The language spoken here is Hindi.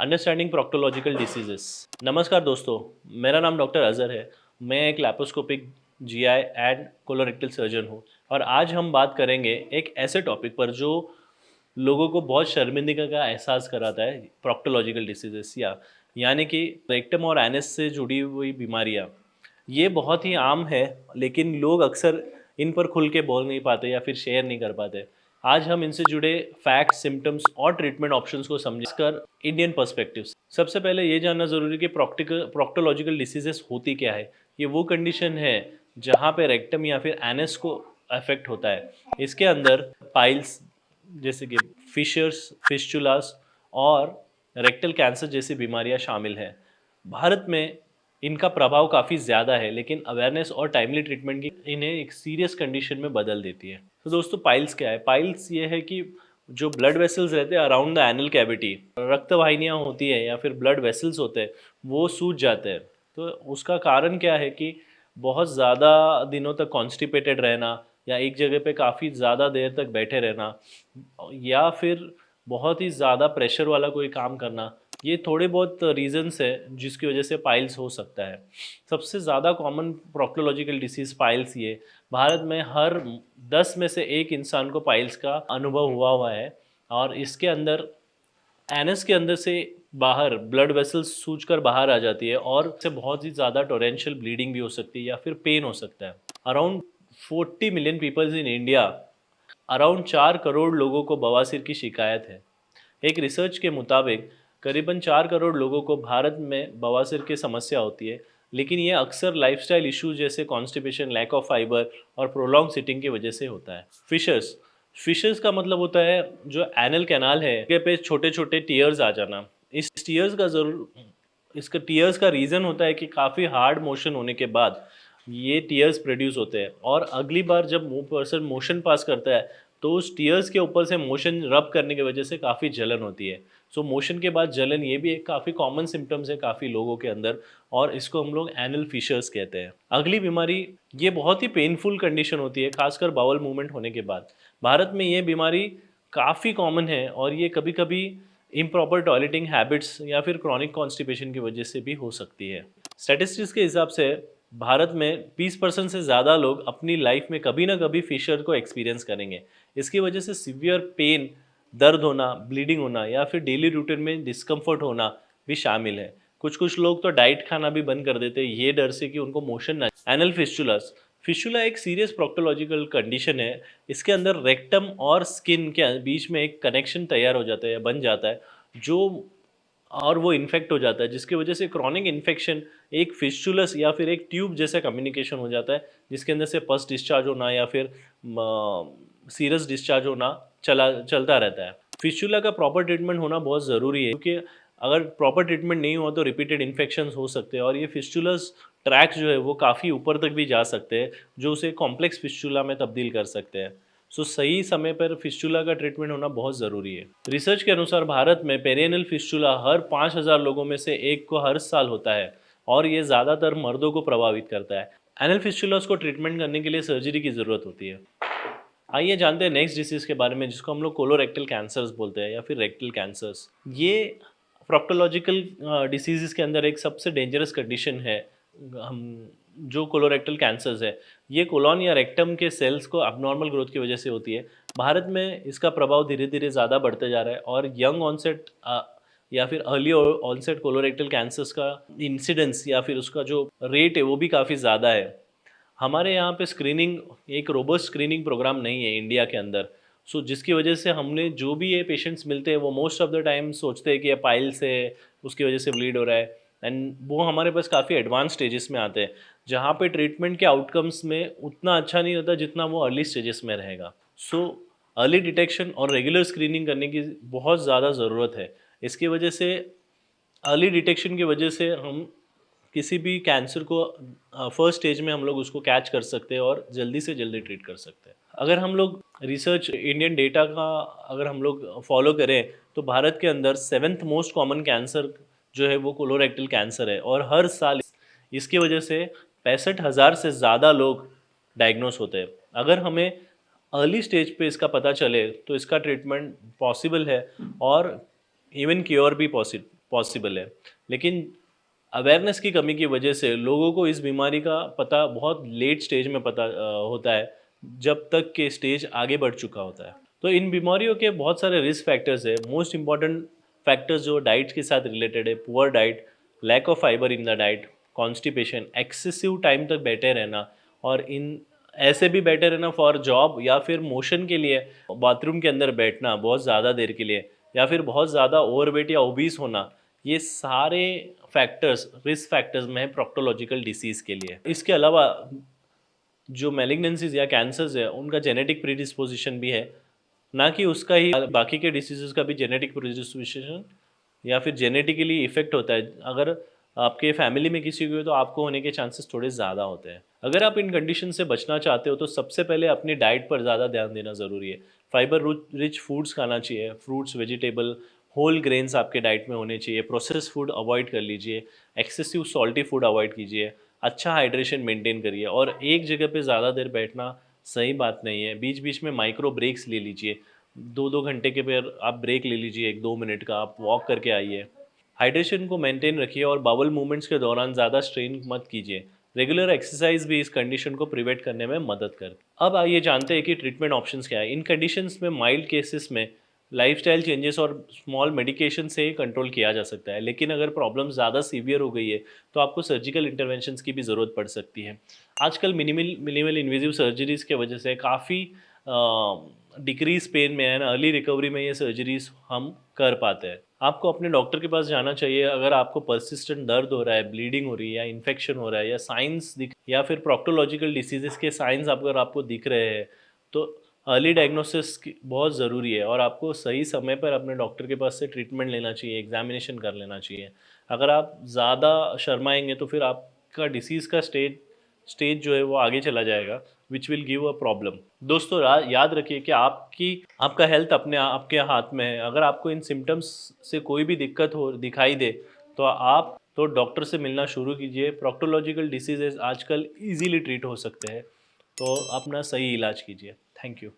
Understanding proctological diseases. नमस्कार दोस्तों, मेरा नाम डॉक्टर अज़हर है। मैं एक laparoscopic GI and colorectal surgeon हूँ और आज हम बात करेंगे एक ऐसे टॉपिक पर जो लोगों को बहुत शर्मिंदगी का एहसास कराता है, प्रोक्टोलॉजिकल डिसीजेस यानी कि रेक्टम और एनस से जुड़ी हुई बीमारियाँ। ये बहुत ही आम है, लेकिन लोग अक्सर इन पर खुल के बोल नहीं पाते या फिर शेयर नहीं कर पाते। आज हम इनसे जुड़े फैक्ट्स, सिम्टम्स और ट्रीटमेंट ऑप्शंस को समझकर इंडियन पर्सपेक्टिव्स। सबसे पहले ये जानना ज़रूरी है कि प्रोक्टोलॉजिकल डिसीजेस होती क्या है। ये वो कंडीशन है जहाँ पे रेक्टम या फिर एनस को अफेक्ट होता है। इसके अंदर पाइल्स जैसे कि फिशर्स, फिस्चुलास और रेक्टल कैंसर जैसी बीमारियां शामिल हैं। भारत में इनका प्रभाव काफ़ी ज़्यादा है, लेकिन अवेयरनेस और टाइमली ट्रीटमेंट की इन्हें एक सीरियस कंडीशन में बदल देती है। तो दोस्तों, पाइल्स क्या है? पाइल्स ये है कि जो ब्लड वेसल्स रहते हैं अराउंड द एनल कैविटी, रक्त वाहिनियाँ होती है या फिर ब्लड वेसल्स होते हैं, वो सूज जाते हैं। तो उसका कारण क्या है कि बहुत ज़्यादा दिनों तक कॉन्स्टिपेटेड रहना या एक जगह पे काफ़ी ज़्यादा देर तक बैठे रहना या फिर बहुत ही ज़्यादा प्रेशर वाला कोई काम करना, ये थोड़े बहुत रीजंस है जिसकी वजह से पाइल्स हो सकता है। सबसे ज़्यादा कॉमन प्रोक्टोलॉजिकल डिसीज़ पाइल्स ये भारत में हर 10 में से एक इंसान को पाइल्स का अनुभव हुआ है। और इसके अंदर एनस के अंदर से बाहर ब्लड वेसल्स सूज कर बाहर आ जाती है और इससे बहुत ही ज़्यादा टोरेंशियल ब्लीडिंग भी हो सकती है या फिर पेन हो सकता है। Around 40 million peoples in India, around 4 crore लोगों को बवासीर की शिकायत है। एक रिसर्च के मुताबिक करीबन 4 करोड़ लोगों को भारत में बवासीर की समस्या होती है, लेकिन ये अक्सर लाइफस्टाइल इश्यूज जैसे कॉन्स्टिपेशन, लैक ऑफ फाइबर और प्रोलॉन्ग सिटिंग की वजह से होता है। फिशर्स फिशर्स का मतलब होता है जो एनल कैनाल है जगह पे छोटे छोटे टीयर्स आ जाना। इस टीयर्स का जरूर इसका टीयर्स का रीज़न होता है कि काफ़ी हार्ड मोशन होने के बाद ये टीयर्स प्रोड्यूस होते हैं और अगली बार जब वो पर्सन मोशन पास करता है तो उस टीयर्स के ऊपर से मोशन रब करने की वजह से काफ़ी जलन होती है। सो मोशन के बाद जलन, ये भी एक काफ़ी कॉमन सिम्टम्स है काफ़ी लोगों के अंदर, और इसको हम लोग एनल फिशर्स कहते हैं। अगली बीमारी, ये बहुत ही पेनफुल कंडीशन होती है, खासकर बाउल मूवमेंट होने के बाद। भारत में ये बीमारी काफ़ी कॉमन है और ये कभी कभी इम्प्रॉपर टॉयलेटिंग हैबिट्स या फिर क्रॉनिक कॉन्स्टिपेशन की वजह से भी हो सकती है। स्टैटिस्टिक्स के हिसाब से भारत में 20% से ज़्यादा लोग अपनी लाइफ में कभी ना कभी फिशर को एक्सपीरियंस करेंगे। इसकी वजह से सीवियर पेन, दर्द होना, ब्लीडिंग होना या फिर डेली रूटीन में डिस्कम्फर्ट होना भी शामिल है। कुछ कुछ लोग तो डाइट खाना भी बंद कर देते हैं ये डर से कि उनको मोशन ना। एनल फिस्टुलास, फिस्टुला एक सीरियस प्रोक्टोलॉजिकल कंडीशन है। इसके अंदर रेक्टम और स्किन के बीच में एक कनेक्शन तैयार हो जाता है या बन जाता है, जो और वो इन्फेक्ट हो जाता है, जिसकी वजह से क्रॉनिक इन्फेक्शन, एक फिस्टुलस या फिर एक ट्यूब जैसा कम्युनिकेशन हो जाता है, जिसके अंदर से पस डिस्चार्ज होना या फिर सीरस डिस्चार्ज होना चलता रहता है। फिस्टुला का प्रॉपर ट्रीटमेंट होना बहुत ज़रूरी है, क्योंकि अगर प्रॉपर ट्रीटमेंट नहीं हुआ तो रिपीटेड इन्फेक्शन हो सकते हैं और ये फिस्टुलस ट्रैक्स जो है वो काफ़ी ऊपर तक भी जा सकते हैं, जो उसे कॉम्प्लेक्स फिस्टुला में तब्दील कर सकते हैं। सो सही समय पर फिस्टुला का ट्रीटमेंट होना बहुत ज़रूरी है। रिसर्च के अनुसार भारत में पेरिनेल फिस्टुला हर 5,000 लोगों में से एक को हर साल होता है और ये ज़्यादातर मर्दों को प्रभावित करता है। एनल फिस्टुलास को ट्रीटमेंट करने के लिए सर्जरी की ज़रूरत होती है। आइए जानते हैं नेक्स्ट डिसीज़ के बारे में, जिसको हम लोग कोलोरेक्टल कैंसर्स बोलते हैं या फिर रेक्टल कैंसर्स। ये प्रोक्टोलॉजिकल डिसीज़ के अंदर एक सबसे डेंजरस कंडीशन है। हम जो कोलोरेक्टल कैंसर्स है, ये कोलॉन या रेक्टम के सेल्स को अबनॉर्मल ग्रोथ की वजह से होती है। भारत में इसका प्रभाव धीरे धीरे ज़्यादा बढ़ते जा रहा है और यंग ऑनसेट या फिर अर्ली ऑनसेट कोलोरेक्टल कैंसर्स का इंसिडेंस या फिर उसका जो रेट है वो भी काफ़ी ज़्यादा है। हमारे यहाँ पे स्क्रीनिंग, एक रोबस्ट स्क्रीनिंग प्रोग्राम नहीं है इंडिया के अंदर। सो जिसकी वजह से हमने जो भी ये पेशेंट्स मिलते हैं वो मोस्ट ऑफ द टाइम सोचते हैं कि ये पाइल्स है, उसकी वजह से ब्लीड हो रहा है, एंड वो हमारे पास काफ़ी एडवांस स्टेजेस में आते हैं, जहाँ पे ट्रीटमेंट के आउटकम्स में उतना अच्छा नहीं होता जितना वो अर्ली स्टेजेस में रहेगा। सो अर्ली डिटेक्शन और रेगुलर स्क्रीनिंग करने की बहुत ज़्यादा ज़रूरत है। इसकी वजह से, अर्ली डिटेक्शन की वजह से हम किसी भी कैंसर को फर्स्ट स्टेज में हम लोग उसको कैच कर सकते हैं और जल्दी से जल्दी ट्रीट कर सकते हैं। अगर हम लोग रिसर्च इंडियन डेटा का अगर हम लोग फॉलो करें तो भारत के अंदर 7th मोस्ट कॉमन कैंसर जो है वो कोलोरेक्टल कैंसर है और हर साल इसकी वजह से 65,000 से ज़्यादा लोग डायग्नोस होते हैं। अगर हमें अर्ली स्टेज पे इसका पता चले तो इसका ट्रीटमेंट पॉसिबल है और इवन क्योर भी पॉसिबल है। लेकिन अवेयरनेस की कमी की वजह से लोगों को इस बीमारी का पता बहुत लेट स्टेज में पता होता है, जब तक के स्टेज आगे बढ़ चुका होता है। तो इन बीमारियों के बहुत सारे रिस्क फैक्टर्स है। मोस्ट इंपॉर्टेंट फैक्टर्स जो डाइट के साथ रिलेटेड है, poor diet, lack of fibre in the diet, constipation, excessive time तक बैठे रहना, और इन ऐसे भी बैठे रहना फॉर जॉब या फिर मोशन के लिए बाथरूम के अंदर बैठना बहुत ज़्यादा देर के लिए, या फिर बहुत ज़्यादा ओवरवेट या ओबीस होना, ये सारे फैक्टर्स रिस्क फैक्टर्स में है प्रोक्टोलॉजिकल डिसीज़ के लिए। इसके अलावा जो मैलिग्नेंसीज या कैंसर्स है उनका जेनेटिक प्रीडिस्पोजिशन भी है, ना कि उसका ही बाकी के डिसीजेस का भी जेनेटिक प्रीडिस्पोजिशन या फिर जेनेटिकली इफेक्ट होता है। अगर आपके फैमिली में किसी को हो तो आपको होने के चांसेस थोड़े ज़्यादा होते हैं। अगर आप इन कंडीशन से बचना चाहते हो तो सबसे पहले अपनी डाइट पर ज़्यादा ध्यान देना ज़रूरी है। फाइबर रिच फूड्स खाना चाहिए, फ्रूट्स, वेजिटेबल, होल ग्रेन्स आपके डाइट में होने चाहिए। प्रोसेस फूड अवॉइड कर लीजिए, एक्सेसिव सॉल्टी फूड अवॉइड कीजिए, अच्छा हाइड्रेशन मेंटेन करिए, और एक जगह पे ज़्यादा देर बैठना सही बात नहीं है। बीच बीच में माइक्रो ब्रेक्स ले लीजिए, 2-2 घंटे के फिर आप ब्रेक ले लीजिए, 1-2 मिनट का आप वॉक करके आइए। हाइड्रेशन को मेंटेन रखिए और बाउल मूवमेंट्स के दौरान ज़्यादा स्ट्रेन मत कीजिए। रेगुलर एक्सरसाइज भी इस कंडीशन को प्रिवेंट करने में मदद कर। अब आइए जानते हैं कि ट्रीटमेंट ऑप्शंस क्या है। इन कंडीशंस में माइल्ड केसेस में लाइफस्टाइल चेंजेस और स्मॉल मेडिकेशन से कंट्रोल किया जा सकता है, लेकिन अगर प्रॉब्लम ज़्यादा सीवियर हो गई है तो आपको सर्जिकल इंटरवेंशंस की भी ज़रूरत पड़ सकती है। आजकल मिनिमल मिनिमल इन्वेजिव सर्जरीज़ के वजह से काफ़ी डिक्रीज पेन में एंड अर्ली रिकवरी में ये सर्जरीज हम कर पाते हैं। आपको अपने डॉक्टर के पास जाना चाहिए अगर आपको परसिस्टेंट दर्द हो रहा है, ब्लीडिंग हो रही है, या इन्फेक्शन हो रहा है, या साइंस दिख, या फिर प्रोक्टोलॉजिकल डिसीजेस के साइंस अगर आपको दिख रहे हैं, तो अर्ली डायग्नोसिस बहुत ज़रूरी है और आपको सही समय पर अपने डॉक्टर के पास से ट्रीटमेंट लेना चाहिए, एग्जामिनेशन कर लेना चाहिए। अगर आप ज़्यादा शर्माएंगे तो फिर आपका डिसीज़ का स्टेज जो है वो आगे चला जाएगा, which will give a problem. दोस्तों याद रखिए कि आपका हेल्थ अपने आपके हाथ में है। अगर आपको इन सिम्टम्स से कोई भी दिक्कत हो दिखाई दे तो आप तो डॉक्टर से मिलना शुरू कीजिए। प्रोक्टोलॉजिकल डिसीजेज आजकल इजीली ट्रीट हो सकते हैं, तो अपना सही इलाज कीजिए। Thank you.